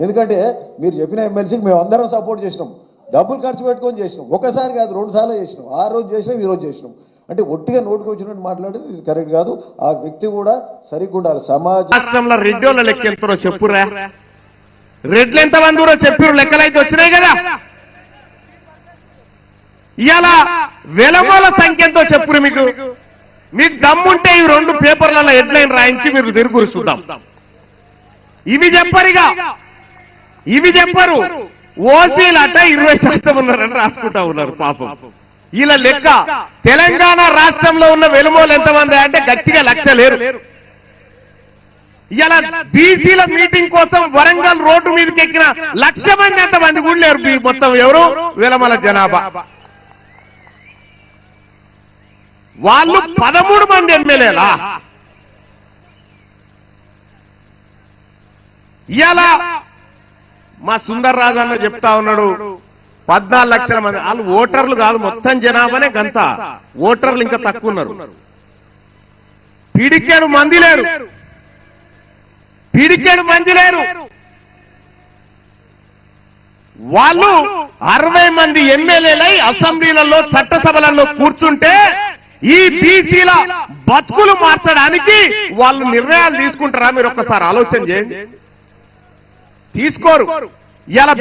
ఎందుకంటే మీరు చెప్పిన ఎమ్మెల్సీకి మేము అందరం సపోర్ట్ చేసినాం, డబ్బులు ఖర్చు పెట్టుకొని చేసినాం, ఒకసారి కాదు 2 సార్లు చేసినాం, ఆ రోజు చేసినాం ఈ రోజు చేసినాం. అంటే ఒట్టిగా నోటుకు వచ్చినట్టు మాట్లాడేది ఇది కరెక్ట్ కాదు. ఆ వ్యక్తి కూడా సరిగ్గా ఉండాలి. రాష్ట్రంలో రెడ్డోళ్ళ లెక్క ఎంతరో చెప్పురా, రెడ్లు ఎంతమంది ఊరో చెప్పారు, లెక్కలైతే వచ్చినాయి కదా. ఇవాళ వెలగోల సంఖ్య ఎంతో చెప్పురు. మీకు దమ్ముంటే ఈ 2 పేపర్లలో హెడ్లైన్ రాయించి మీరు తిరుగురు చూద్దాం. ఇవి చెప్పరిగా, ఇవి చెప్పరు. ఓసీలట 20% ఉన్నారని రాసుకుంటా ఉన్నారు పాపం. ఇలా లెక్క తెలంగాణ రాష్ట్రంలో ఉన్న వెలుమోలు ఎంతమంది అంటే గట్టిగా 1,00,000 లేరు. ఇలా బీసీల మీటింగ్ కోసం వరంగల్ రోడ్డు మీదకి ఎక్కిన 1,00,000 మంది ఎంతమంది కూడా లేరు. మొత్తం ఎవరు వెలమల జనాభా. వాళ్ళు 13 మంది ఎమ్మెల్యేలా. ఇలా మా సుందర్ రాజు అన్న చెప్తా ఉన్నాడు 14 లక్షల మంది. వాళ్ళు ఓటర్లు కాదు, మొత్తం జనాభానే గంత. ఓటర్లు ఇంకా తక్కువ ఉన్నారు. పిడికేడు మంది లేరు, పిడికేడు మంది లేరు. వాళ్ళు 60 మంది ఎమ్మెల్యేలై అసెంబ్లీలలో చట్టసభలలో కూర్చుంటే ఈ బీసీల బతుకులు మార్చడానికి వాళ్ళు నిర్ణయాలు తీసుకుంటారా? మీరు ఒక్కసారి ఆలోచన చేయండి. తీసుకోరు. ఇలా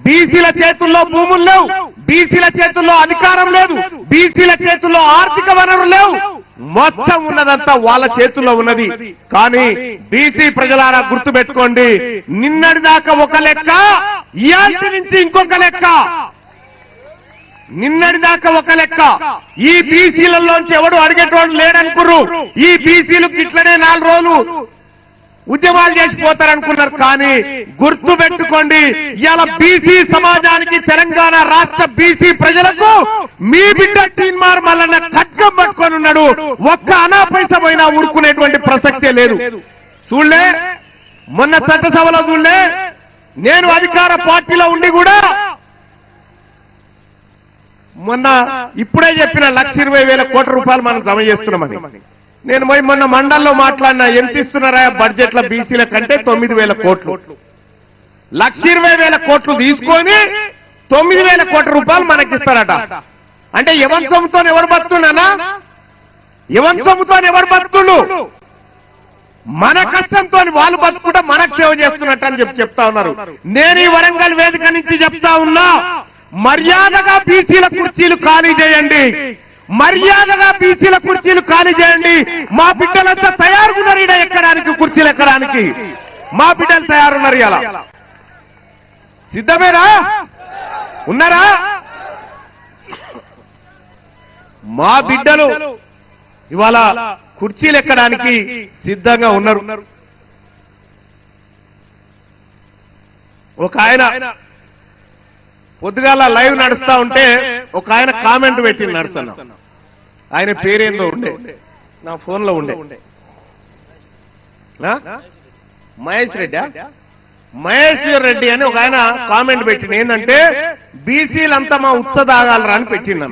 బీసీల చేతుల్లో భూములు లేవు, బీసీల చేతుల్లో అధికారం లేదు, బీసీల చేతుల్లో ఆర్థిక వనరులు లేవు. మొత్తం ఉన్నదంతా వాళ్ళ చేతుల్లో ఉన్నది. కానీ బీసీ ప్రజలారా గుర్తుపెట్టుకోండి, నిన్నటిదాకా ఒక లెక్క, ఇయాల్టి నుంచి ఇంకొక లెక్క. నిన్నటిదాకా ఒక లెక్క. ఈ బీసీలలోంచి ఎవడు అడిగేటోడు లేడనుకుర్రు. ఈ బీసీలకు ఇట్లనే 4 రోజులు ఉద్యమాలు చేసిపోతారనుకున్నారు. కానీ గుర్తు పెట్టుకోండి, ఇవాళ బీసీ సమాజానికి, తెలంగాణ రాష్ట్ర బీసీ ప్రజలకు మీ బిడ్డ టీన్మార్ మల్లన్న ఖడ్గం పట్టుకొని ఉన్నాడు. ఒక్క అనా పైసా పోయినా ఊరుకునేటువంటి ప్రసక్తే లేదు. చూడలే మొన్న చట్టసభలో చూడలే, నేను అధికార పార్టీలో ఉండి కూడా మొన్న ఇప్పుడే చెప్పిన 1,20,000 కోట్ల రూపాయలు మనం జమ చేస్తున్నామని. నేను పోయి మొన్న మండల్లో మాట్లాడినా, ఎంత ఇస్తున్నారా బడ్జెట్ల బీసీల కంటే 9,000 కోట్లు. 1,20,000 కోట్లు తీసుకొని 9,000 కోట్ల రూపాయలు మనకిస్తారట. అంటే ఎవరి సొమ్ముతో ఎవరు బతుకున్నానా? ఎవరి సొమ్ముతో ఎవరు బతుకుడు? మన కష్టంతో వాళ్ళు బతుకుంటే మనకు సేవ చేస్తున్నట్టు అని చెప్తా ఉన్నారు. నేను ఈ వరంగల్ వేదిక నుంచి చెప్తా ఉన్నా, మర్యాదగా బీసీల కుర్చీలు ఖాళీ చేయండి, మర్యాదగా బీసీల కుర్చీలు ఖాళీ చేయండి. మా బిడ్డలంతా తయారున్నారు ఈడ ఎక్కడానికి, కుర్చీలు ఎక్కడానికి మా బిడ్డలు తయారున్నారు. ఇలా సిద్ధమేనా? ఉన్నారా? మా బిడ్డలు ఇవాళ కుర్చీలు ఎక్కడానికి సిద్ధంగా ఉన్నారు. ఒక ఆయన పొద్దుగాల లైవ్ నడుస్తా ఉంటే ఒక ఆయన కామెంట్ పెట్టి నడుస్తున్నా. ఆయన పేరేందో ఉండే, నా ఫోన్ లో ఉండే. మహేశ్వర్ రెడ్డి అని ఒక ఆయన కామెంట్ పెట్టింది. ఏంటంటే బీసీలంతా మా ఉత్సదాగాలరా అని పెట్టింది.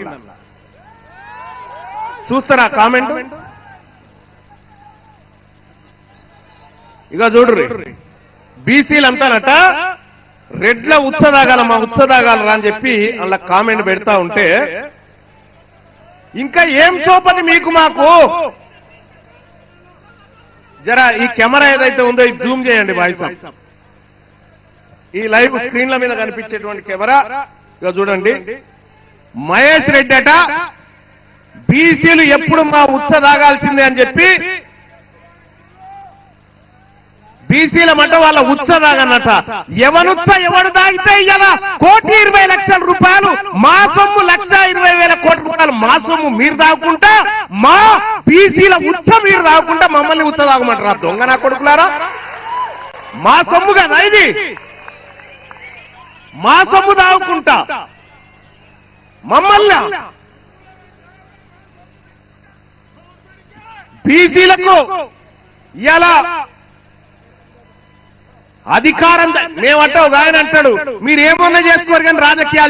చూస్తారా కామెంట్? ఇక చూడు, బీసీలంతానట రెడ్ల ఉత్సదాగాల, మా ఉత్సదాగాలరా అని చెప్పి అలా కామెంట్ పెడతా ఉంటే, ఇంకా ఏం సోపది మీకు మాకు? జరా ఈ కెమెరా ఏదైతే ఉందో ఇది జూమ్ చేయండి బాయ్స్. ఈ లైవ్ స్క్రీన్ల మీద కనిపించేటువంటి కెమెరా ఇక చూడండి. మహేష్ రెడ్డి అట బీసీలు ఎప్పుడు మా ఉత్సదాగాల్సిందే అని చెప్పి, బీసీల మట వాళ్ళ ఉత్సదాగన్నట. ఎవడు దాగితే ఇలా 1,20,00,000 రూపాయలు మా సొమ్ము, 1,20,000 కోట్ల రూపాయలు మా సొమ్ము మీరు దాగుకుంటా, మా బీసీల ఉత్స మీరు దాగుకుంటా మమ్మల్ని ఉత్స దాగమంటారా? దొంగ నా కొడుకులారా, మా సొమ్ము కదా ఇది, మా సొమ్ము దాగుకుంటా మమ్మల్ని. బీసీలకు ఇలా అధికారం మేమంటే ఒక ఆయన అంటాడు, మీరేమన్నా చేసుకోరు కానీ రాజకీయాలు